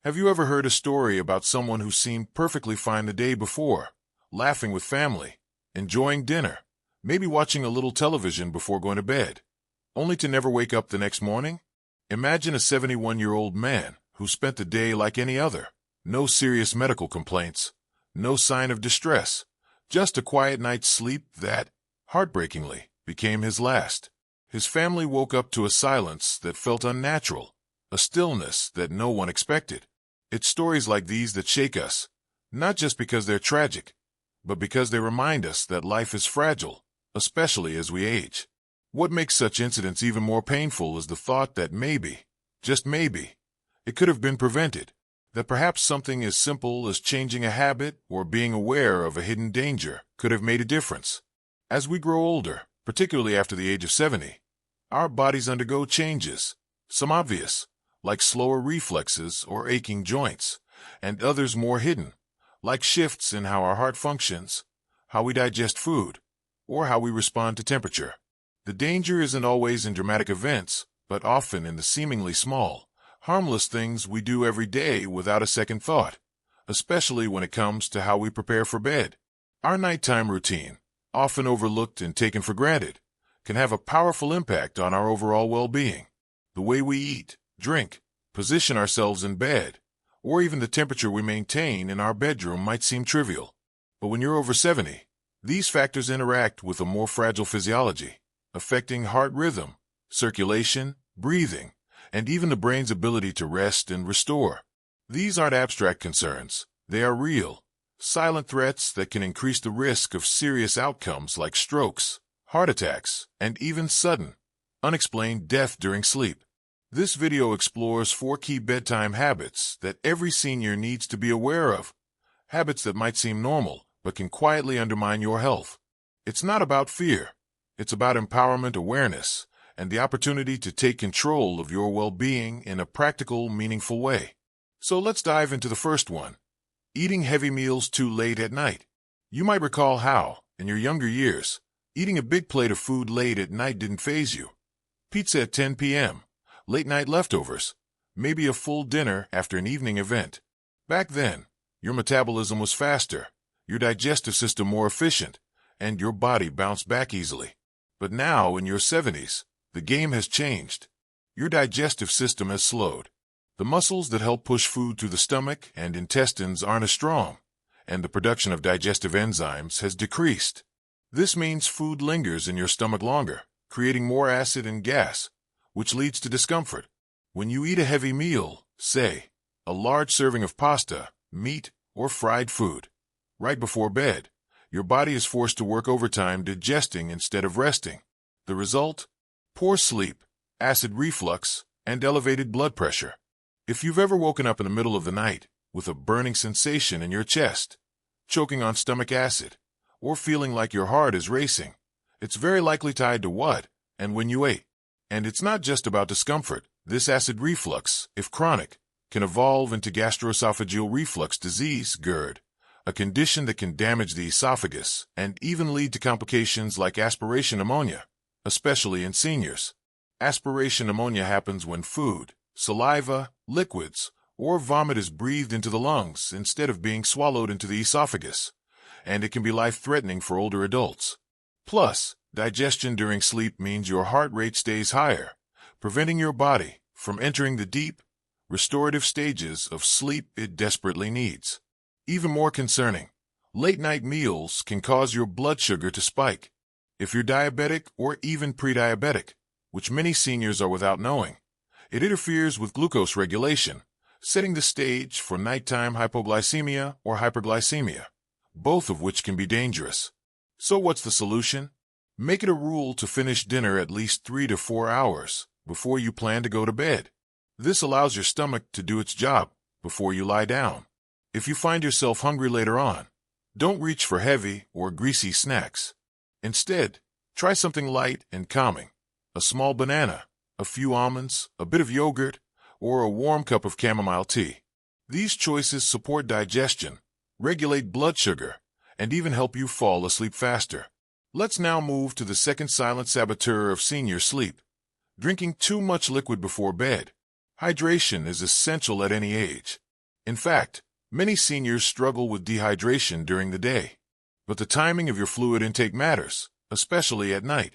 Have you ever heard a story about someone who seemed perfectly fine the day before, laughing with family, enjoying dinner, maybe watching a little television before going to bed, only to never wake up the next morning? Imagine a 71-year-old man who spent the day like any other. No serious medical complaints, no sign of distress, just a quiet night's sleep that, heartbreakingly, became his last. His family woke up to a silence that felt unnatural, a stillness that no one expected. It's stories like these that shake us, not just because they're tragic, but because they remind us that life is fragile, especially as we age. What makes such incidents even more painful is the thought that maybe, just maybe, it could have been prevented. That perhaps something as simple as changing a habit or being aware of a hidden danger could have made a difference. As we grow older, particularly after the age of 70, our bodies undergo changes, some obvious, like slower reflexes or aching joints, and others more hidden, like shifts in how our heart functions, how we digest food, or how we respond to temperature. The danger isn't always in dramatic events, but often in the seemingly small, harmless things we do every day without a second thought, especially when it comes to how we prepare for bed. Our nighttime routine, often overlooked and taken for granted, can have a powerful impact on our overall well-being. The way we eat, drink, position ourselves in bed, or even the temperature we maintain in our bedroom might seem trivial. But when you're over 70, these factors interact with a more fragile physiology, affecting heart rhythm, circulation, breathing, and even the brain's ability to rest and restore. These aren't abstract concerns. They are real, silent threats that can increase the risk of serious outcomes like strokes, heart attacks, and even sudden, unexplained death during sleep. This video explores 4 key bedtime habits that every senior needs to be aware of, habits that might seem normal but can quietly undermine your health. It's not about fear. It's about empowerment, awareness, and the opportunity to take control of your well-being in a practical, meaningful way. So let's dive into the first one: eating heavy meals too late at night. You might recall how, in your younger years, eating a big plate of food late at night didn't faze you. Pizza at 10 p.m., late-night leftovers, maybe a full dinner after an evening event. Back then, your metabolism was faster, your digestive system more efficient, and your body bounced back easily. But now, in your 70s, the game has changed. Your digestive system has slowed. The muscles that help push food through the stomach and intestines aren't as strong, and the production of digestive enzymes has decreased. This means food lingers in your stomach longer, creating more acid and gas, which leads to discomfort. When you eat a heavy meal, say, a large serving of pasta, meat, or fried food, right before bed, your body is forced to work overtime digesting instead of resting. The result? Poor sleep, acid reflux, and elevated blood pressure. If you've ever woken up in the middle of the night with a burning sensation in your chest, choking on stomach acid, or feeling like your heart is racing, it's very likely tied to what and when you ate. And it's not just about discomfort. This acid reflux, if chronic, can evolve into gastroesophageal reflux disease, GERD, a condition that can damage the esophagus and even lead to complications like aspiration pneumonia, especially in seniors. Aspiration pneumonia happens when food, saliva, liquids, or vomit is breathed into the lungs instead of being swallowed into the esophagus, and it can be life-threatening for older adults. Plus, digestion during sleep means your heart rate stays higher, preventing your body from entering the deep, restorative stages of sleep it desperately needs. Even more concerning, late-night meals can cause your blood sugar to spike. If you're diabetic or even pre-diabetic, which many seniors are without knowing, it interferes with glucose regulation, setting the stage for nighttime hypoglycemia or hyperglycemia, both of which can be dangerous. So what's the solution? Make it a rule to finish dinner at least 3 to 4 hours before you plan to go to bed. This allows your stomach to do its job before you lie down. If you find yourself hungry later on, don't reach for heavy or greasy snacks. Instead, try something light and calming: a small banana, a few almonds, a bit of yogurt, or a warm cup of chamomile tea. These choices support digestion, regulate blood sugar, and even help you fall asleep faster. Let's now move to the second silent saboteur of senior sleep: drinking too much liquid before bed. Hydration is essential at any age, In fact, many seniors struggle with dehydration during the day. But the timing of your fluid intake matters, especially at night.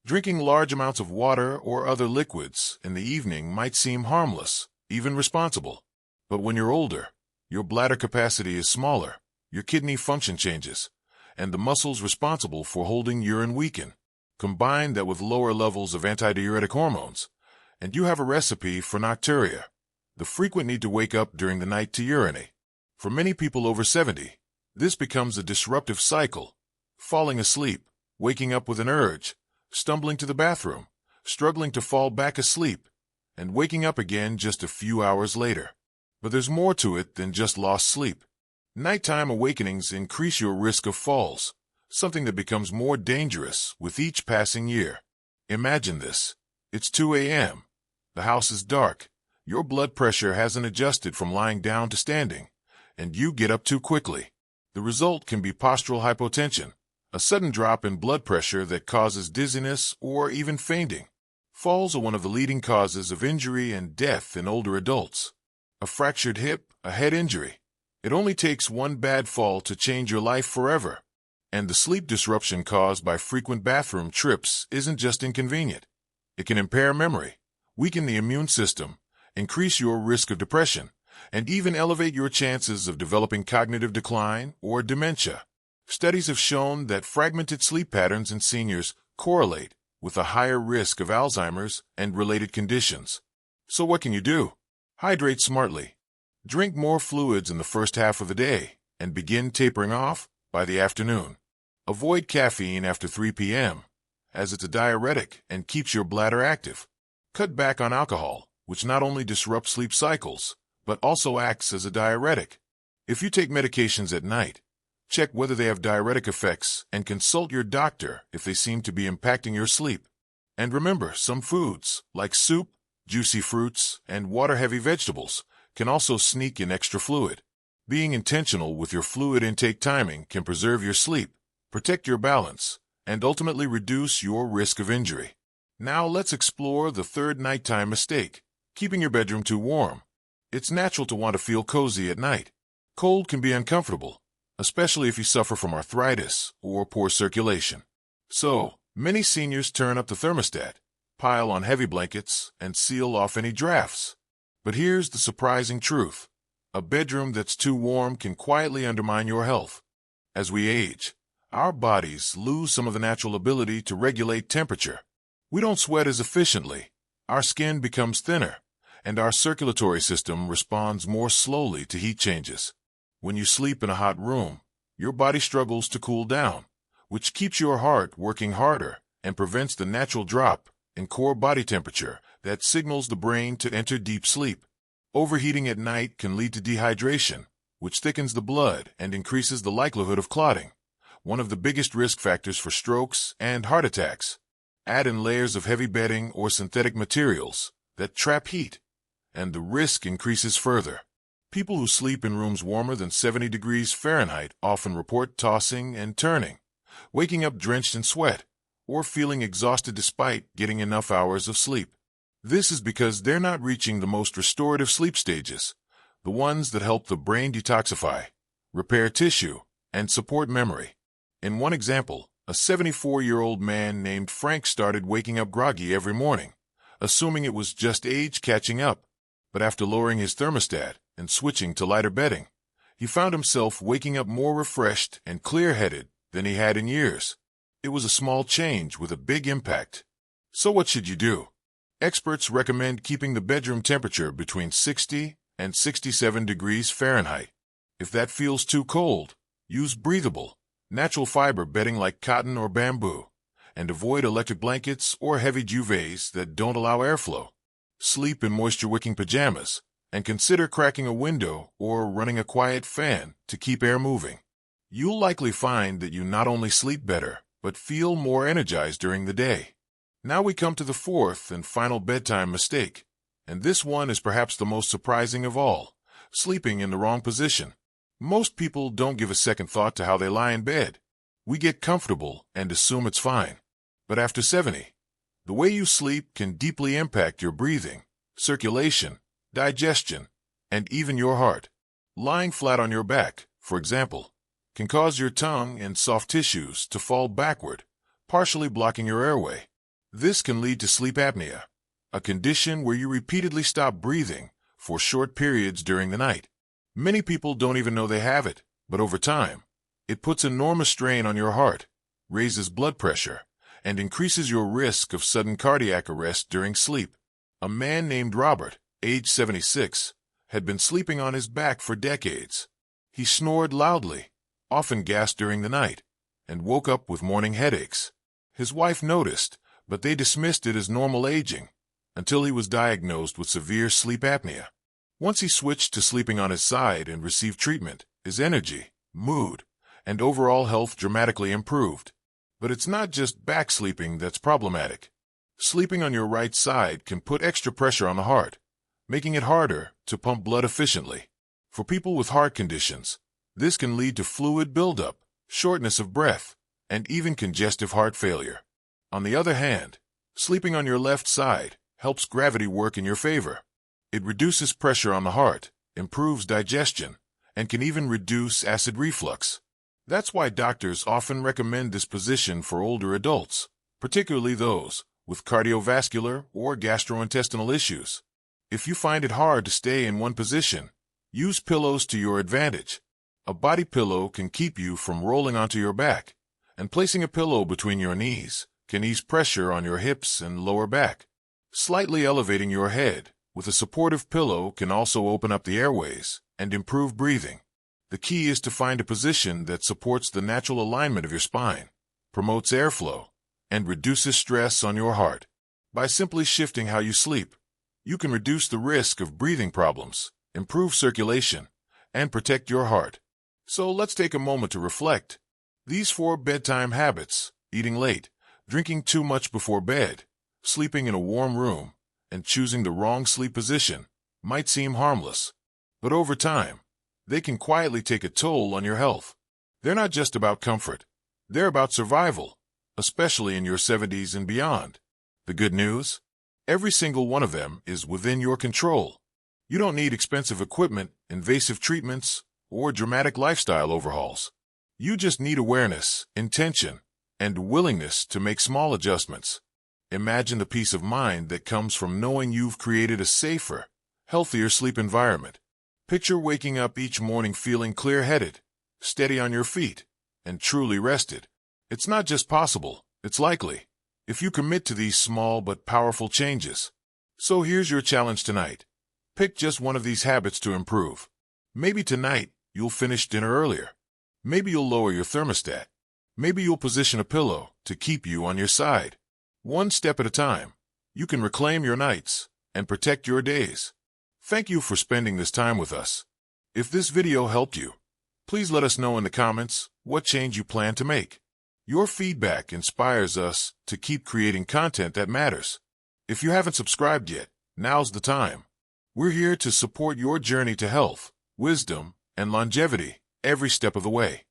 Drinking large amounts of water or other liquids in the evening might seem harmless, even responsible. But when you're older, your bladder capacity is smaller, your kidney function changes, and the muscles responsible for holding urine weaken. Combine that with lower levels of antidiuretic hormones, and you have a recipe for nocturia, the frequent need to wake up during the night to urinate. For many people over 70, this becomes a disruptive cycle, falling asleep, waking up with an urge, stumbling to the bathroom, struggling to fall back asleep, and waking up again just a few hours later. But there's more to it than just lost sleep. Nighttime awakenings increase your risk of falls, something that becomes more dangerous with each passing year. Imagine this. It's 2 a.m. The house is dark. Your blood pressure hasn't adjusted from lying down to standing, and you get up too quickly. The result can be postural hypotension, a sudden drop in blood pressure that causes dizziness or even fainting. Falls are one of the leading causes of injury and death in older adults. A fractured hip, a head injury. It only takes one bad fall to change your life forever. And the sleep disruption caused by frequent bathroom trips isn't just inconvenient. It can impair memory, weaken the immune system, increase your risk of depression, and even elevate your chances of developing cognitive decline or dementia. Studies have shown that fragmented sleep patterns in seniors correlate with a higher risk of Alzheimer's and related conditions. So what can you do? Hydrate smartly. Drink more fluids in the first half of the day and begin tapering off by the afternoon. Avoid caffeine after 3 p.m., as it's a diuretic and keeps your bladder active. Cut back on alcohol, which not only disrupts sleep cycles, but also acts as a diuretic. If you take medications at night, check whether they have diuretic effects and consult your doctor if they seem to be impacting your sleep. And remember, some foods, like soup, juicy fruits, and water-heavy vegetables, can also sneak in extra fluid. Being intentional with your fluid intake timing can preserve your sleep, protect your balance, and ultimately reduce your risk of injury. Now let's explore the third nighttime mistake, keeping your bedroom too warm. It's natural to want to feel cozy at night. Cold can be uncomfortable, especially if you suffer from arthritis or poor circulation. So, many seniors turn up the thermostat, pile on heavy blankets, and seal off any drafts. But here's the surprising truth. A bedroom that's too warm can quietly undermine your health. As we age, our bodies lose some of the natural ability to regulate temperature. We don't sweat as efficiently, our skin becomes thinner, and our circulatory system responds more slowly to heat changes. When you sleep in a hot room, your body struggles to cool down, which keeps your heart working harder and prevents the natural drop in core body temperature that signals the brain to enter deep sleep. Overheating at night can lead to dehydration, which thickens the blood and increases the likelihood of clotting, one of the biggest risk factors for strokes and heart attacks. Add in layers of heavy bedding or synthetic materials that trap heat, and the risk increases further. People who sleep in rooms warmer than 70 degrees Fahrenheit often report tossing and turning, waking up drenched in sweat, or feeling exhausted despite getting enough hours of sleep. This is because they're not reaching the most restorative sleep stages, the ones that help the brain detoxify, repair tissue, and support memory. In one example, a 74-year-old man named Frank started waking up groggy every morning, assuming it was just age catching up. But after lowering his thermostat and switching to lighter bedding, he found himself waking up more refreshed and clear-headed than he had in years. It was a small change with a big impact. So what should you do? Experts recommend keeping the bedroom temperature between 60 and 67 degrees Fahrenheit. If that feels too cold, use breathable, natural fiber bedding like cotton or bamboo, and avoid electric blankets or heavy duvets that don't allow airflow. Sleep in moisture-wicking pajamas, and consider cracking a window or running a quiet fan to keep air moving. You'll likely find that you not only sleep better, but feel more energized during the day. Now we come to the fourth and final bedtime mistake, and this one is perhaps the most surprising of all: sleeping in the wrong position. Most people don't give a second thought to how they lie in bed. We get comfortable and assume it's fine. But after 70, the way you sleep can deeply impact your breathing, circulation, digestion, and even your heart. Lying flat on your back, for example, can cause your tongue and soft tissues to fall backward, partially blocking your airway. This can lead to sleep apnea, a condition where you repeatedly stop breathing for short periods during the night. Many people don't even know they have it, but over time, it puts enormous strain on your heart, raises blood pressure, and increases your risk of sudden cardiac arrest during sleep. A man named Robert, age 76, had been sleeping on his back for decades. He snored loudly, often gasped during the night, and woke up with morning headaches. His wife noticed, but they dismissed it as normal aging, until he was diagnosed with severe sleep apnea. Once he switched to sleeping on his side and received treatment, his energy, mood, and overall health dramatically improved. But it's not just back sleeping that's problematic. Sleeping on your right side can put extra pressure on the heart, making it harder to pump blood efficiently. For people with heart conditions, this can lead to fluid buildup, shortness of breath, and even congestive heart failure. On the other hand, sleeping on your left side helps gravity work in your favor. It reduces pressure on the heart, improves digestion, and can even reduce acid reflux. That's why doctors often recommend this position for older adults, particularly those with cardiovascular or gastrointestinal issues. If you find it hard to stay in one position, use pillows to your advantage. A body pillow can keep you from rolling onto your back, and placing a pillow between your knees can ease pressure on your hips and lower back. Slightly elevating your head with a supportive pillow can also open up the airways and improve breathing. The key is to find a position that supports the natural alignment of your spine, promotes airflow, and reduces stress on your heart. By simply shifting how you sleep, you can reduce the risk of breathing problems, improve circulation, and protect your heart. So let's take a moment to reflect. These 4 bedtime habits, eating late, drinking too much before bed, sleeping in a warm room, and choosing the wrong sleep position, might seem harmless. But over time, they can quietly take a toll on your health. They're not just about comfort. They're about survival, especially in your 70s and beyond. The good news? Every single one of them is within your control. You don't need expensive equipment, invasive treatments, or dramatic lifestyle overhauls. You just need awareness, intention, and willingness to make small adjustments. Imagine the peace of mind that comes from knowing you've created a safer, healthier sleep environment. Picture waking up each morning feeling clear-headed, steady on your feet, and truly rested. It's not just possible, it's likely, if you commit to these small but powerful changes. So here's your challenge tonight. Pick just one of these habits to improve. Maybe tonight you'll finish dinner earlier. Maybe you'll lower your thermostat. Maybe you'll position a pillow to keep you on your side. One step at a time, you can reclaim your nights and protect your days. Thank you for spending this time with us. If this video helped you, please let us know in the comments what change you plan to make. Your feedback inspires us to keep creating content that matters. If you haven't subscribed yet, now's the time. We're here to support your journey to health, wisdom, and longevity every step of the way.